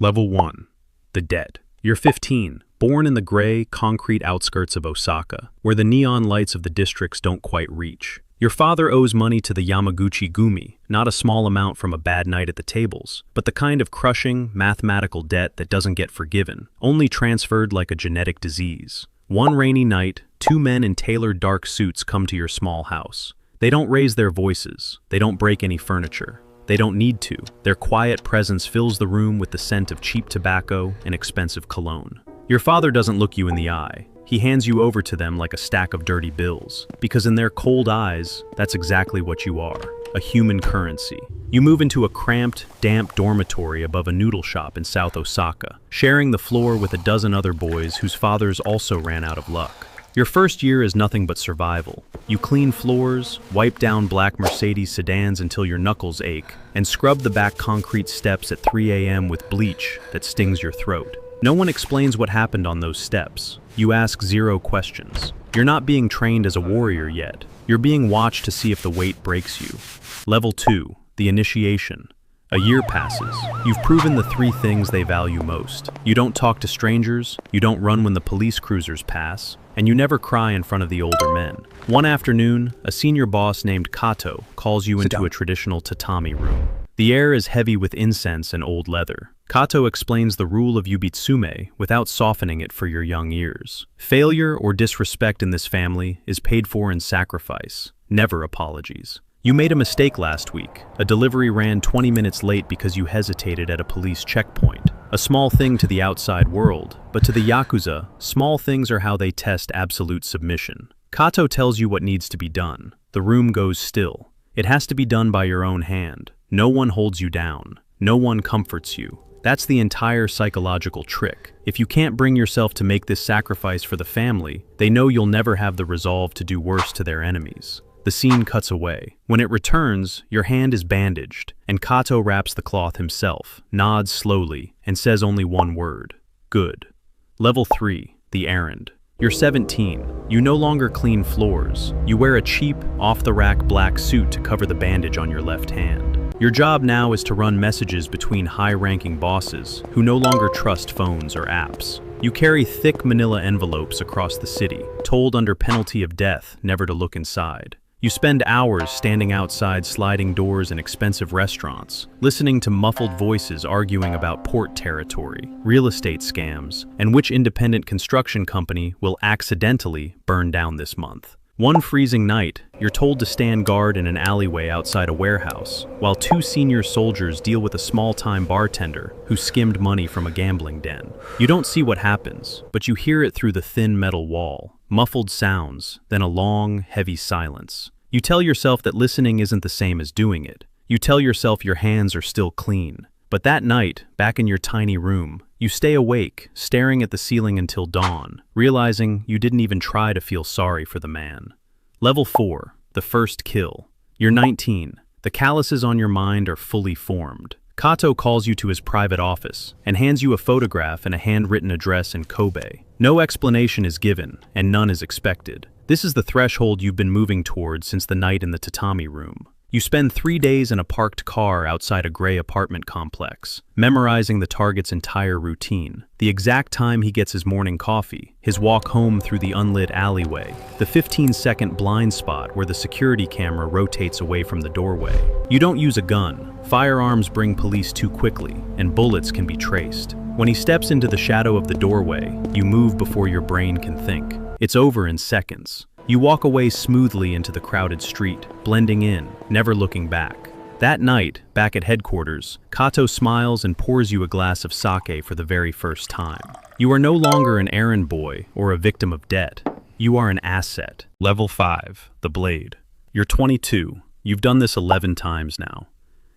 Level 1. The Dead. You're 15, born in the gray, concrete outskirts of Osaka, where the neon lights of the districts don't quite reach. Your father owes money to the Yamaguchi-gumi, not a small amount from a bad night at the tables, but the kind of crushing, mathematical debt that doesn't get forgiven, only transferred like a genetic disease. One rainy night, two men in tailored dark suits come to your small house. They don't raise their voices. They don't break any furniture. They don't need to. Their quiet presence fills the room with the scent of cheap tobacco and expensive cologne. Your father doesn't look you in the eye. He hands you over to them like a stack of dirty bills, because in their cold eyes, that's exactly what you are, a human currency. You move into a cramped, damp dormitory above a noodle shop in South Osaka, sharing the floor with a dozen other boys whose fathers also ran out of luck. Your first year is nothing but survival. You clean floors, wipe down black Mercedes sedans until your knuckles ache, and scrub the back concrete steps at 3 a.m. with bleach that stings your throat. No one explains what happened on those steps. You ask zero questions. You're not being trained as a warrior yet. You're being watched to see if the weight breaks you. Level 2. The Initiation. A year passes. You've proven the three things they value most. You don't talk to strangers, you don't run when the police cruisers pass, and you never cry in front of the older men. One afternoon, a senior boss named Kato calls you into a traditional tatami room. The air is heavy with incense and old leather. Kato explains the rule of Yubitsume without softening it for your young ears. Failure or disrespect in this family is paid for in sacrifice, never apologies. You made a mistake last week. A delivery ran 20 minutes late because you hesitated at a police checkpoint. A small thing to the outside world, but to the Yakuza, small things are how they test absolute submission. Kato tells you what needs to be done. The room goes still. It has to be done by your own hand. No one holds you down. No one comforts you. That's the entire psychological trick. If you can't bring yourself to make this sacrifice for the family, they know you'll never have the resolve to do worse to their enemies. The scene cuts away. When it returns, your hand is bandaged, and Kato wraps the cloth himself, nods slowly, and says only one word: good. Level 3. The Errand. You're 17. You no longer clean floors. You wear a cheap, off-the-rack black suit to cover the bandage on your left hand. Your job now is to run messages between high-ranking bosses who no longer trust phones or apps. You carry thick manila envelopes across the city, told under penalty of death never to look inside. You spend hours standing outside sliding doors in expensive restaurants, listening to muffled voices arguing about port territory, real estate scams, and which independent construction company will accidentally burn down this month. One freezing night, you're told to stand guard in an alleyway outside a warehouse, while two senior soldiers deal with a small-time bartender who skimmed money from a gambling den. You don't see what happens, but you hear it through the thin metal wall. Muffled sounds, then a long, heavy silence. You tell yourself that listening isn't the same as doing it. You tell yourself your hands are still clean. But that night, back in your tiny room, you stay awake, staring at the ceiling until dawn, realizing you didn't even try to feel sorry for the man. Level 4. The First Kill. You're 19. The calluses on your mind are fully formed. Kato calls you to his private office and hands you a photograph and a handwritten address in Kobe. No explanation is given, and none is expected. This is the threshold you've been moving toward since the night in the tatami room. You spend 3 days in a parked car outside a gray apartment complex, memorizing the target's entire routine, the exact time he gets his morning coffee, his walk home through the unlit alleyway, the 15-second blind spot where the security camera rotates away from the doorway. You don't use a gun. Firearms bring police too quickly, and bullets can be traced. When he steps into the shadow of the doorway, you move before your brain can think. It's over in seconds. You walk away smoothly into the crowded street, blending in, never looking back. That night, back at headquarters, Kato smiles and pours you a glass of sake for the very first time. You are no longer an errand boy or a victim of debt. You are an asset. Level 5. The Blade. You're 22. You've done this 11 times now.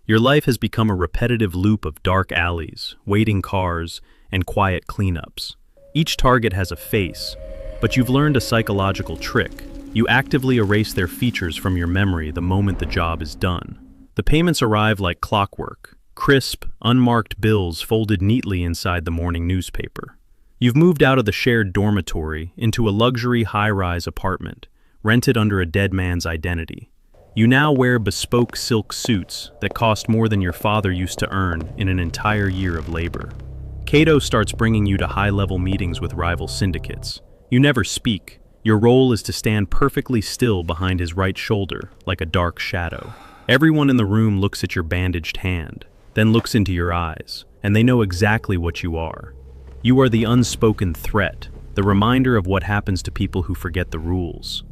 Your life has become a repetitive loop of dark alleys, waiting cars, and quiet cleanups. Each target has a face, but you've learned a psychological trick. You actively erase their features from your memory the moment the job is done. The payments arrive like clockwork, crisp, unmarked bills folded neatly inside the morning newspaper. You've moved out of the shared dormitory into a luxury high-rise apartment, rented under a dead man's identity. You now wear bespoke silk suits that cost more than your father used to earn in an entire year of labor. Kato starts bringing you to high-level meetings with rival syndicates. You never speak. Your role is to stand perfectly still behind his right shoulder, like a dark shadow. Everyone in the room looks at your bandaged hand, then looks into your eyes, and they know exactly what you are. You are the unspoken threat, the reminder of what happens to people who forget the rules.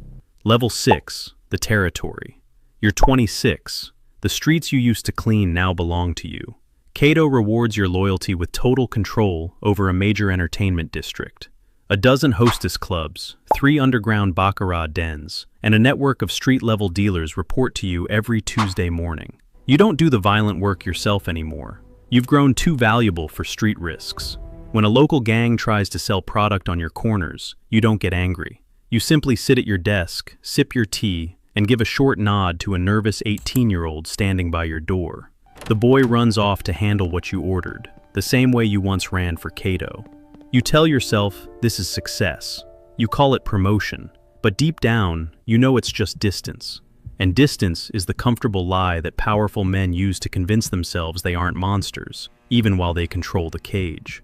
Level 6, the territory. You're 26. The streets you used to clean now belong to you. Kato rewards your loyalty with total control over a major entertainment district. A dozen hostess clubs, 3 underground baccarat dens, and a network of street-level dealers report to you every Tuesday morning. You don't do the violent work yourself anymore. You've grown too valuable for street risks. When a local gang tries to sell product on your corners, you don't get angry. You simply sit at your desk, sip your tea, and give a short nod to a nervous 18-year-old standing by your door. The boy runs off to handle what you ordered, the same way you once ran for Kato. You tell yourself this is success. You call it promotion, but deep down, you know it's just distance. And distance is the comfortable lie that powerful men use to convince themselves they aren't monsters, even while they control the cage.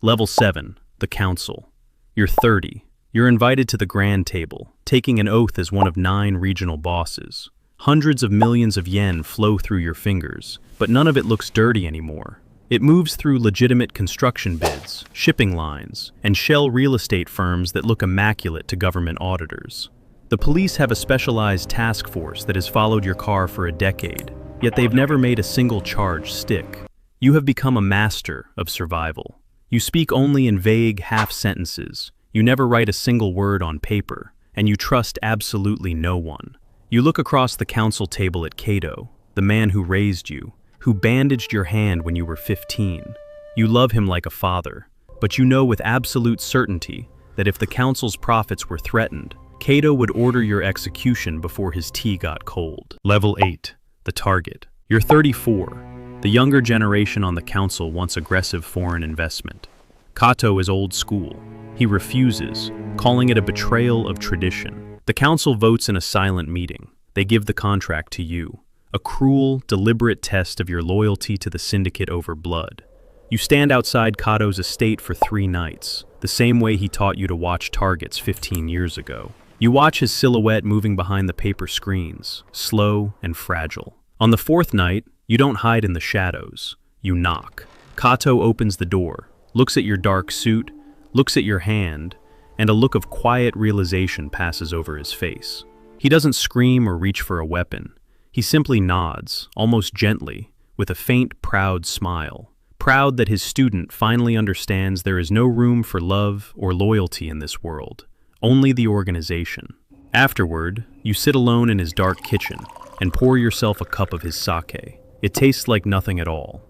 Level 7, the council. You're 30. You're invited to the grand table, taking an oath as one of 9 regional bosses. Hundreds of millions of yen flow through your fingers, but none of it looks dirty anymore. It moves through legitimate construction bids, shipping lines, and shell real estate firms that look immaculate to government auditors. The police have a specialized task force that has followed your car for a decade, yet they've never made a single charge stick. You have become a master of survival. You speak only in vague half-sentences. You never write a single word on paper, and you trust absolutely no one. You look across the council table at Kato, the man who raised you, who bandaged your hand when you were 15. You love him like a father, but you know with absolute certainty that if the council's profits were threatened, Kato would order your execution before his tea got cold. Level 8, the target. You're 34. The younger generation on the council wants aggressive foreign investment. Kato is old school. He refuses, calling it a betrayal of tradition. The council votes in a silent meeting. They give the contract to you. A cruel, deliberate test of your loyalty to the syndicate over blood. You stand outside Kato's estate for 3 nights, the same way he taught you to watch targets 15 years ago. You watch his silhouette moving behind the paper screens, slow and fragile. On the 4th night, you don't hide in the shadows. You knock. Kato opens the door, looks at your dark suit, looks at your hand, and a look of quiet realization passes over his face. He doesn't scream or reach for a weapon. He simply nods, almost gently, with a faint, proud smile. Proud that his student finally understands there is no room for love or loyalty in this world, only the organization. Afterward, you sit alone in his dark kitchen and pour yourself a cup of his sake. It tastes like nothing at all.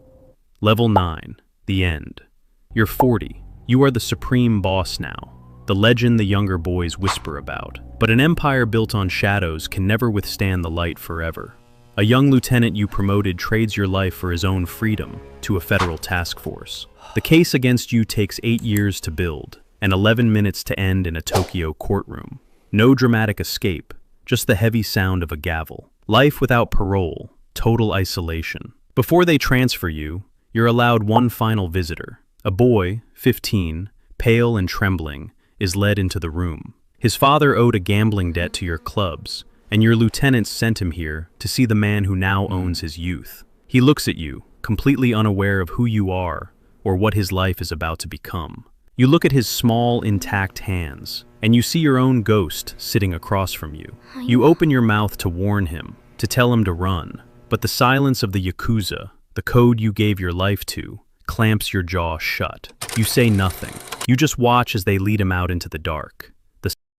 Level 9, the end. You're 40. You are the supreme boss now, the legend the younger boys whisper about. But an empire built on shadows can never withstand the light forever. A young lieutenant you promoted trades your life for his own freedom to a federal task force. The case against you takes 8 years to build and 11 minutes to end in a Tokyo courtroom. No dramatic escape, just the heavy sound of a gavel. Life without parole, total isolation. Before they transfer you, you're allowed one final visitor. A boy, 15, pale and trembling, is led into the room. His father owed a gambling debt to your clubs, and your lieutenant sent him here to see the man who now owns his youth. He looks at you, completely unaware of who you are or what his life is about to become. You look at his small, intact hands, and you see your own ghost sitting across from you. You open your mouth to warn him, to tell him to run, but the silence of the Yakuza, the code you gave your life to, clamps your jaw shut. You say nothing. You just watch as they lead him out into the dark.